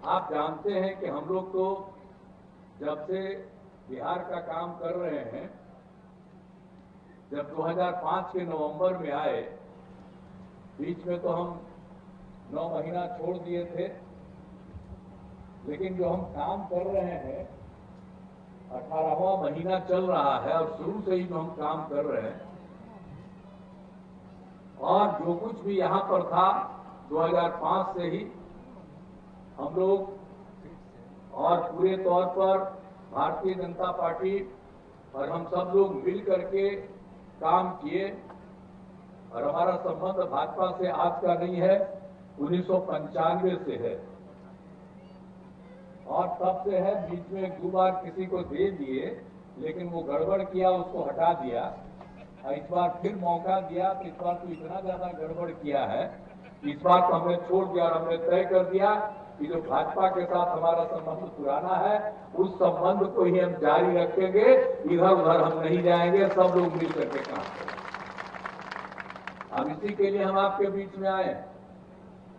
आप जानते हैं कि हम लोग तो जब से बिहार का काम कर रहे हैं, जब 2005 के नवंबर में आए, बीच में तो हम 9 महीना छोड़ दिए थे, लेकिन जो हम काम कर रहे हैं 18वां महीना चल रहा है और शुरू से ही जो हम काम कर रहे हैं और जो कुछ भी यहाँ पर था 2005 से ही हम लोग और पूरे तौर पर भारतीय जनता पार्टी और हम सब लोग मिल करके काम किए। और हमारा संबंध भाजपा से आज का नहीं है, 1995 से है और तब से है। बीच में 2 बार किसी को दे दिए, लेकिन वो गड़बड़ किया, उसको हटा दिया। और इस बार फिर मौका दिया तो इस बार तो इतना ज्यादा गड़बड़ किया है, इस बार तो हमने छोड़ दिया और हमने तय कर दिया कि जो भाजपा के साथ हमारा संबंध पुराना है, उस संबंध को ही हम जारी रखेंगे, इधर उधर हम नहीं जाएंगे, सब लोग मिल करके काम करेंगे। अब इसी के लिए हम आपके बीच में आए।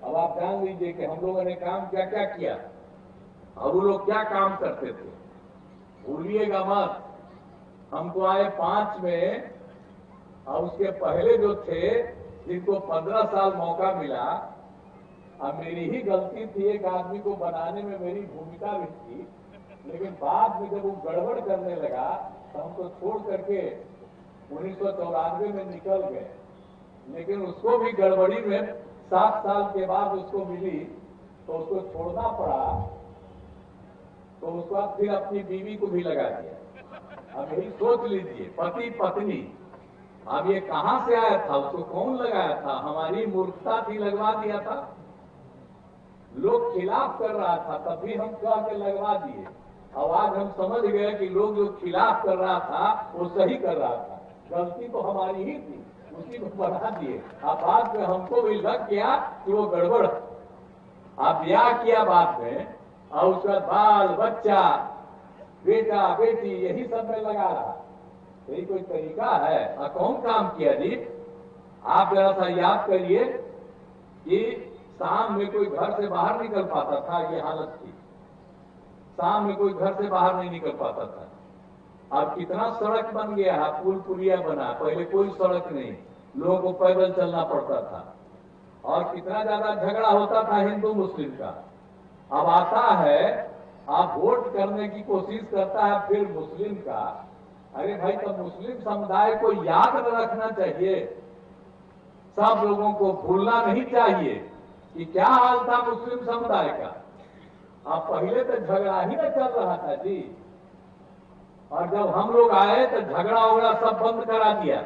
अब आप जान लीजिए कि हम लोगों ने काम क्या क्या किया और वो लोग क्या काम करते थे, भूलिएगा मत। हमको आए 5 में और उसके पहले जो थे जिनको 15 साल मौका मिला, अब मेरी ही गलती थी, एक आदमी को बनाने में मेरी भूमिका भी थी, लेकिन बाद में जब वो गड़बड़ करने लगा तो हमको छोड़ करके 1994 में निकल गए। लेकिन उसको भी गड़बड़ी में 7 साल के बाद उसको मिली तो उसको छोड़ना पड़ा, तो उसके बाद फिर अपनी बीवी को भी लगा दिया। अब यही सोच लीजिए, पति पत्नी, अब ये कहां से आया था, उसको कौन लगाया था? हमारी मूर्खता थी, लगवा दिया था। लोग खिलाफ कर रहा था तब भी हम कह के लगवा दिए। अब आज हम समझ गए कि लोग जो खिलाफ कर रहा था वो सही कर रहा था, गलती तो हमारी ही थी, उसी को बढ़ा दिए। अब बाद में हमको भी लग गया कि वो गड़बड़। अब ब्याह किया बाद में और उसका बाल बच्चा, बेटा बेटी, यही सब में लगा रहा। यही कोई तरीका है? और कौन काम किया जी? आप जरा सा याद करिए कि शाम में कोई घर से बाहर निकल पाता था, ये हालत थी। शाम में कोई घर से बाहर नहीं निकल पाता था। अब कितना सड़क बन गया है, पुल पुलिया बना, पहले कोई सड़क नहीं, लोगों को पैदल चलना पड़ता था। और कितना ज्यादा झगड़ा होता था हिंदू मुस्लिम का। अब आता है, आप वोट करने की कोशिश करता है फिर मुस्लिम का। अरे भाई, तब मुस्लिम समुदाय को याद रखना चाहिए, सब लोगों को भूलना नहीं चाहिए कि क्या हाल था मुस्लिम समुदाय का। अब पहले तो झगड़ा ही न चल रहा था जी, और जब हम लोग आए तो झगड़ा वगड़ा सब बंद करा दिया।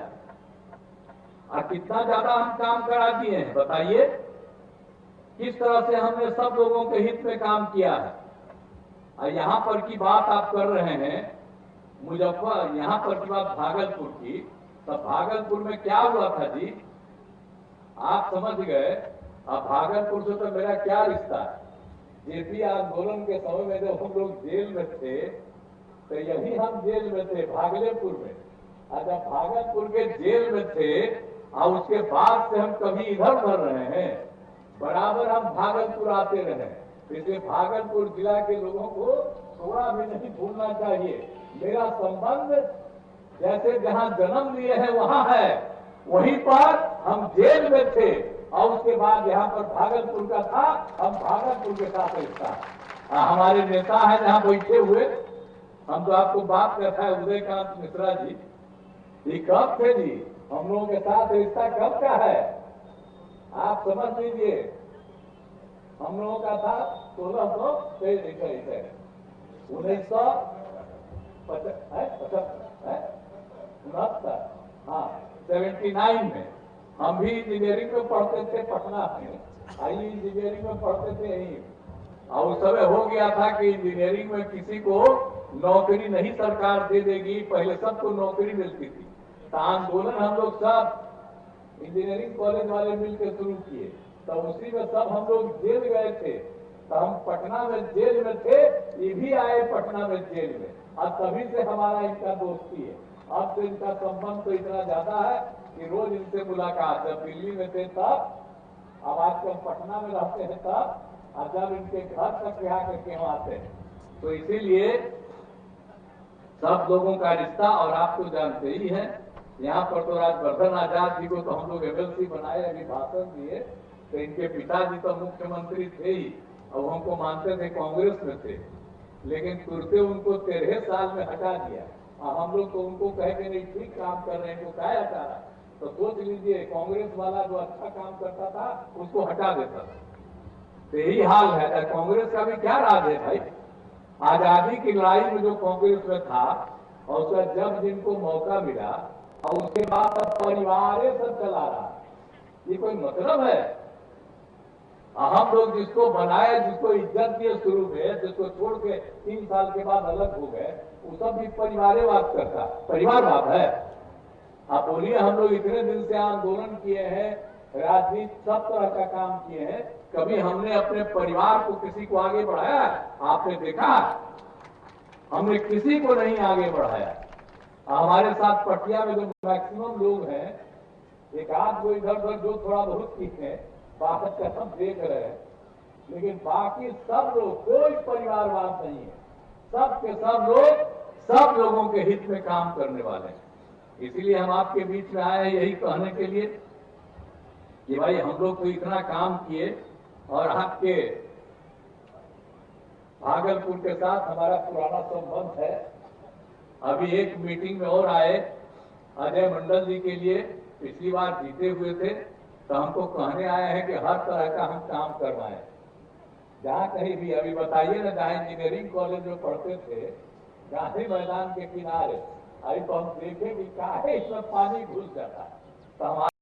और कितना ज्यादा हम काम करा दिए हैं, बताइए किस तरह से हमने सब लोगों के हित में काम किया है। और यहां पर की बात आप कर रहे हैं मुजफ्फर, यहां पर की बात भागलपुर की, तब भागलपुर में क्या हुआ था जी, आप समझ गए। अब भागलपुर से तो मेरा क्या रिश्ता है? जेपी आंदोलन के समय में जब हम लोग जेल में थे तो यही हम जेल में थे, भागलपुर में। और जब भागलपुर के जेल में थे और उसके बाद से हम कभी इधर उधर रहे हैं, बराबर हम भागलपुर आते रहे। इसलिए भागलपुर जिला के लोगों को थोड़ा भी नहीं भूलना चाहिए। मेरा संबंध जैसे जहां जन्म लिए हैं वहां है, वहीं पर हम जेल में थे और उसके बाद यहाँ पर भागलपुर का था, हम भागलपुर के साथ रिश्ता। हमारे नेता है जहाँ बैठे हुए, हम तो आपको बात करता है उदयकांत मिश्रा जी, ये कब थे जी हम लोगों के साथ रिश्ता, कब का है आप समझ लीजिए। हम लोगों का था 1975 हाँ 79 में। हम भी इंजीनियरिंग में पढ़ते थे पटना में, आई इंजीनियरिंग में पढ़ते थे यहीं। और उस समय हो गया था कि इंजीनियरिंग में किसी को नौकरी नहीं सरकार दे देगी, पहले सबको नौकरी मिलती थी। तो आंदोलन हम लोग सब इंजीनियरिंग कॉलेज वाले मिलकर शुरू किए, तो उसी में सब हम लोग जेल गए थे। तो हम पटना में जेल में थे, ये भी आए पटना में जेल में, और तभी से हमारा इनका दोस्ती है। अब तो इनका संबंध तो इतना ज्यादा है कि रोज इनसे मुलाकात। जब दिल्ली में थे तब, अब आजकल पटना में रहते हैं तब, और जब इनके घर तक यहाँ करके हम आते हैं, तो इसीलिए सब लोगों का रिश्ता, और आप तो जानते ही हैं, यहाँ पर तो राजवर्धन आजाद जी को तो हम लोग एमएलसी बनाए, अभी भाषण दिए, तो इनके पिताजी तो मुख्यमंत्री थे ही, और हमको मानते थे कांग्रेस में थे, लेकिन तुरते उनको 13 साल में हटा दिया। और हम लोग तो उनको कहे कि नहीं ठीक काम कर रहे हैं, इनको क्या हटा रहा, तो सोच लीजिए कांग्रेस वाला जो अच्छा काम करता था उसको हटा देता था। तो यही हाल है। कांग्रेस का भी क्या राज है भाई, आजादी की लड़ाई में जो कांग्रेस में था, और उसका जब जिनको मौका मिला, और उसके बाद परिवार सब चला रहा, ये कोई मतलब है? हम लोग जिसको बनाए, जिसको इज्जत दिए शुरू में, जिसको छोड़ के 3 साल के बाद अलग हो गए, वो सब भी परिवारवाद करता, परिवारवाद है। आप बोलिए, हम लोग इतने दिन से आंदोलन किए हैं, राजनीति सब तरह का काम किए हैं, कभी हमने अपने परिवार को किसी को आगे बढ़ाया? आपने देखा? हमने किसी को नहीं आगे बढ़ाया। हमारे साथ पटिया में जो मैक्सिमम लोग हैं, एक आध को इधर उधर जो थोड़ा बहुत ठीक है, बाकी का सब देख रहे हैं, लेकिन बाकी सब लोग, कोई परिवारवाद नहीं है, सब के सब लोग सब लोगों के हित में काम करने वाले हैं। इसीलिए हम आपके बीच में आए हैं यही कहने के लिए कि भाई हम लोग तो इतना काम किए, और आपके भागलपुर के साथ हमारा पुराना संबंध है। अभी एक मीटिंग में और आए अजय मंडल जी के लिए, पिछली बार जीते हुए थे, तो हमको कहने आए हैं कि हर तरह का हम काम करवाएं, जहां कहीं भी। अभी बताइए ना, जहां इंजीनियरिंग कॉलेज में पढ़ते थे, गांधी मैदान के किनारे, अभी तो हम देखें कि काहे इसमें पानी घुस जाता है, तो हमारे